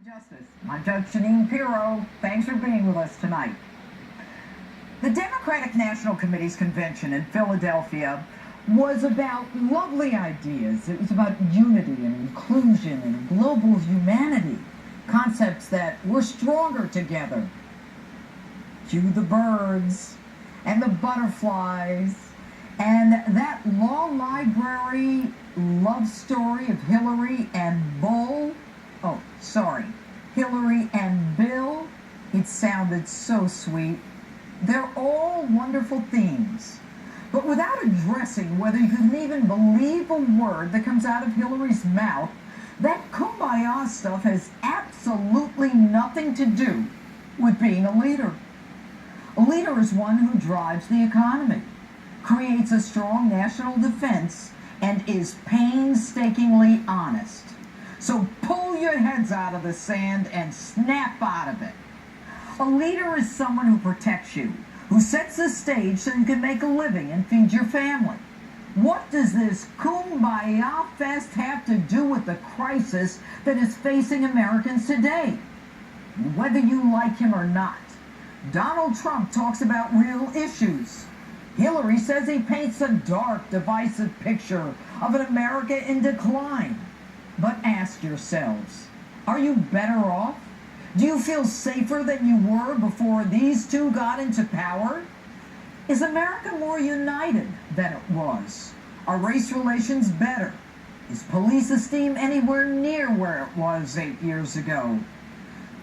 Justice. I'm Judge Jeanine Pirro. Thanks for being with us tonight. The Democratic National Committee's convention in Philadelphia was about lovely ideas. It was about unity and inclusion and global humanity, concepts that we're stronger together. Cue the birds and the butterflies and that law library love story of Hillary and Hillary and Bill. It sounded so sweet. They're all wonderful themes. But without addressing whether you can even believe a word that comes out of Hillary's mouth, that kumbaya stuff has absolutely nothing to do with being a leader. A leader is one who drives the economy, creates a strong national defense, and is painstakingly honest. So pull your heads out of the sand and snap out of it. A leader is someone who protects you, who sets the stage so you can make a living and feed your family. What does this kumbaya fest have to do with the crisis that is facing Americans today? Whether you like him or not, Donald Trump talks about real issues. Hillary says he paints a dark, divisive picture of an America in decline. But ask yourselves, are you better off? Do you feel safer than you were before these two got into power? Is America more united than it was? Are race relations better? Is police esteem anywhere near where it was 8 years ago?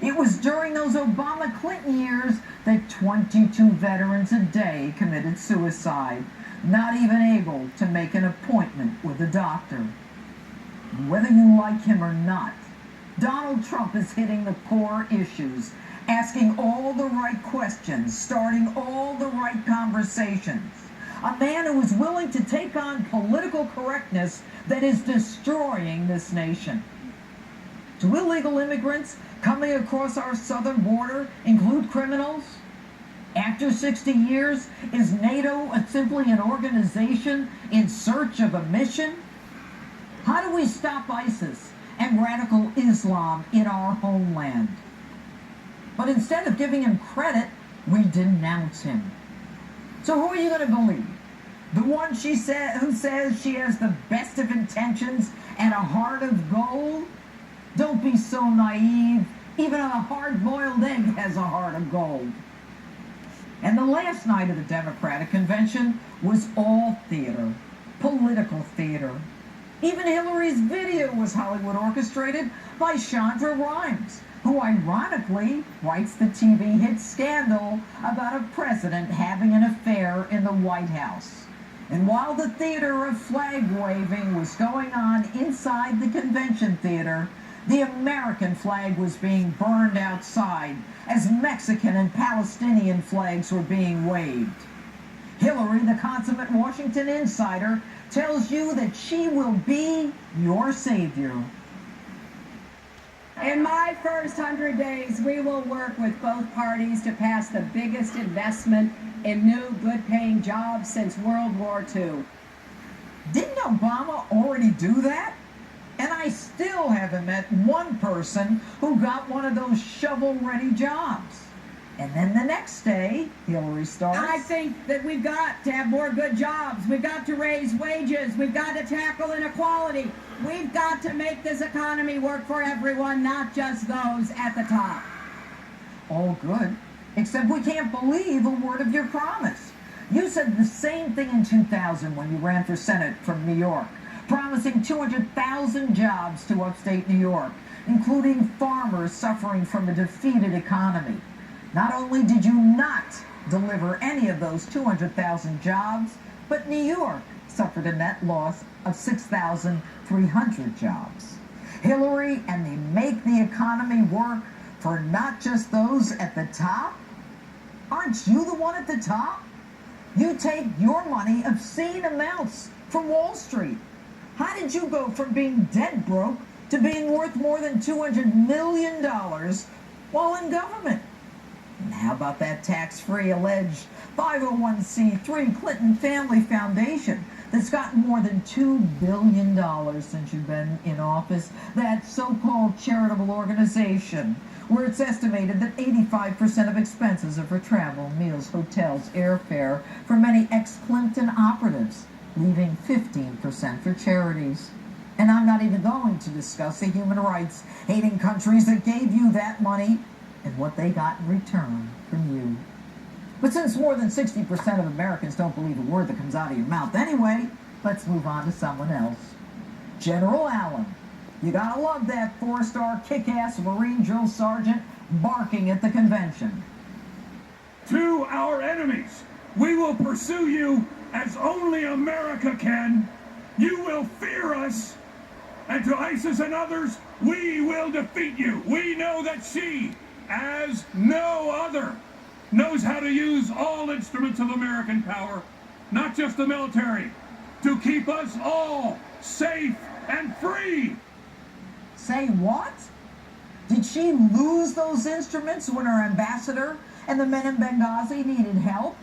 It was during those Obama-Clinton years that 22 veterans a day committed suicide, not even able to make an appointment with a doctor. Whether you like him or not, Donald Trump is hitting the core issues, asking all the right questions, starting all the right conversations. A man who is willing to take on political correctness that is destroying this nation. Do illegal immigrants coming across our southern border include criminals? After 60 years, is NATO simply an organization in search of a mission? How do we stop ISIS and radical Islam in our homeland? But instead of giving him credit, we denounce him. So who are you going to believe? The one who says she has the best of intentions and a heart of gold? Don't be so naive. Even a hard-boiled egg has a heart of gold. And the last night of the Democratic Convention was all theater, political theater. Even Hillary's video was Hollywood orchestrated by Shonda Rhimes, who ironically writes the TV hit Scandal about a president having an affair in the White House. And while the theater of flag waving was going on inside the convention theater, the American flag was being burned outside as Mexican and Palestinian flags were being waved. Hillary, the consummate Washington insider, tells you that she will be your savior. In my first 100 days, we will work with both parties to pass the biggest investment in new, good-paying jobs since World War II. Didn't Obama already do that? And I still haven't met one person who got one of those shovel-ready jobs. And then the next day, Hillary starts. I think that we've got to have more good jobs. We've got to raise wages. We've got to tackle inequality. We've got to make this economy work for everyone, not just those at the top. All good, except we can't believe a word of your promise. You said the same thing in 2000 when you ran for Senate from New York, promising 200,000 jobs to upstate New York, including farmers suffering from a defeated economy. Not only did you not deliver any of those 200,000 jobs, but New York suffered a net loss of 6,300 jobs. Hillary and they make the economy work for not just those at the top. Aren't you the one at the top? You take your money obscene amounts from Wall Street. How did you go from being dead broke to being worth more than $200 million while in government? And how about that tax-free alleged 501c3 Clinton Family Foundation that's gotten more than $2 billion since you've been in office, that so-called charitable organization, where it's estimated that 85% of expenses are for travel, meals, hotels, airfare for many ex-Clinton operatives, leaving 15% for charities. And I'm not even going to discuss the human rights hating countries that gave you that money and what they got in return from you. But since more than 60% of Americans don't believe a word that comes out of your mouth anyway, let's move on to someone else. General Allen. You gotta love that 4-star kick-ass Marine drill sergeant barking at the convention. To our enemies, we will pursue you as only America can. You will fear us. And to ISIS and others, we will defeat you. We know that she, as no other, knows how to use all instruments of American power, not just the military, to keep us all safe and free. Say what? Did she lose those instruments when her ambassador and the men in Benghazi needed help?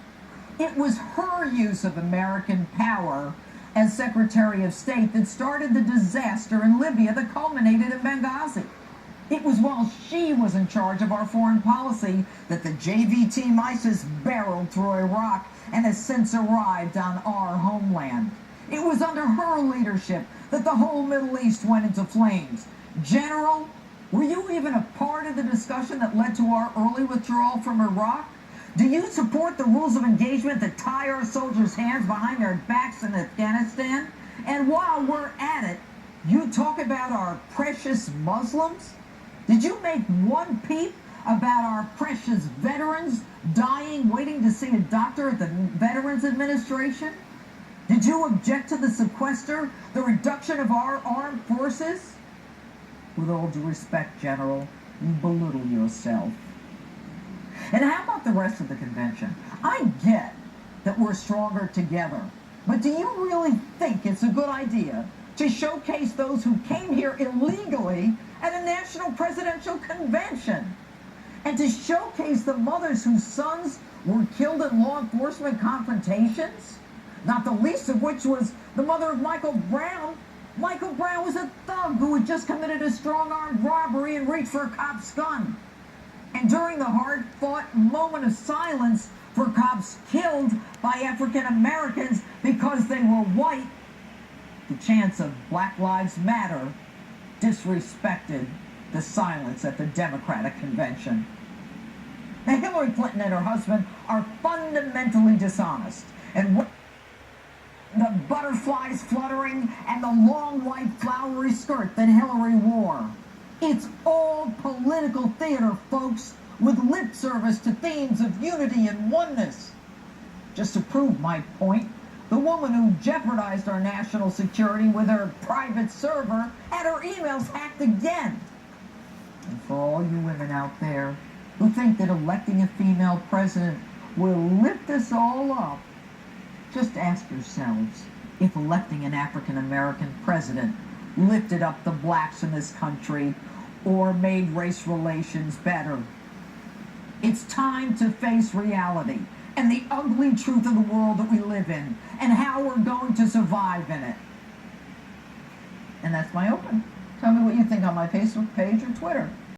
It was her use of American power as Secretary of State that started the disaster in Libya that culminated in Benghazi. It was while she was in charge of our foreign policy that the JV team ISIS barreled through Iraq and has since arrived on our homeland. It was under her leadership that the whole Middle East went into flames. General, were you even a part of the discussion that led to our early withdrawal from Iraq? Do you support the rules of engagement that tie our soldiers' hands behind their backs in Afghanistan? And while we're at it, you talk about our precious Muslims? Did you make one peep about our precious veterans dying waiting to see a doctor at the Veterans Administration? Did you object to the sequester, the reduction of our armed forces? With all due respect, General, you belittle yourself. And how about the rest of the convention? I get that we're stronger together, but do you really think it's a good idea to showcase those who came here illegally at a national presidential convention? And to showcase the mothers whose sons were killed in law enforcement confrontations? Not the least of which was the mother of Michael Brown. Michael Brown was a thug who had just committed a strong-armed robbery and reached for a cop's gun. And during the hard-fought moment of silence for cops killed by African Americans because they were white, the chants of Black Lives Matter disrespected the silence at the Democratic convention. Now, Hillary Clinton and her husband are fundamentally dishonest, and the butterflies fluttering and the long white flowery skirt that Hillary wore. It's all political theater, folks, with lip service to themes of unity and oneness. Just to prove my point, the woman who jeopardized our national security with her private server had her emails hacked again. And for all you women out there who think that electing a female president will lift us all up, just ask yourselves if electing an African-American president lifted up the blacks in this country or made race relations better. It's time to face reality and the ugly truth of the world that we live in and how we're going to survive in it. And that's my open. Tell me what you think on my Facebook page or Twitter.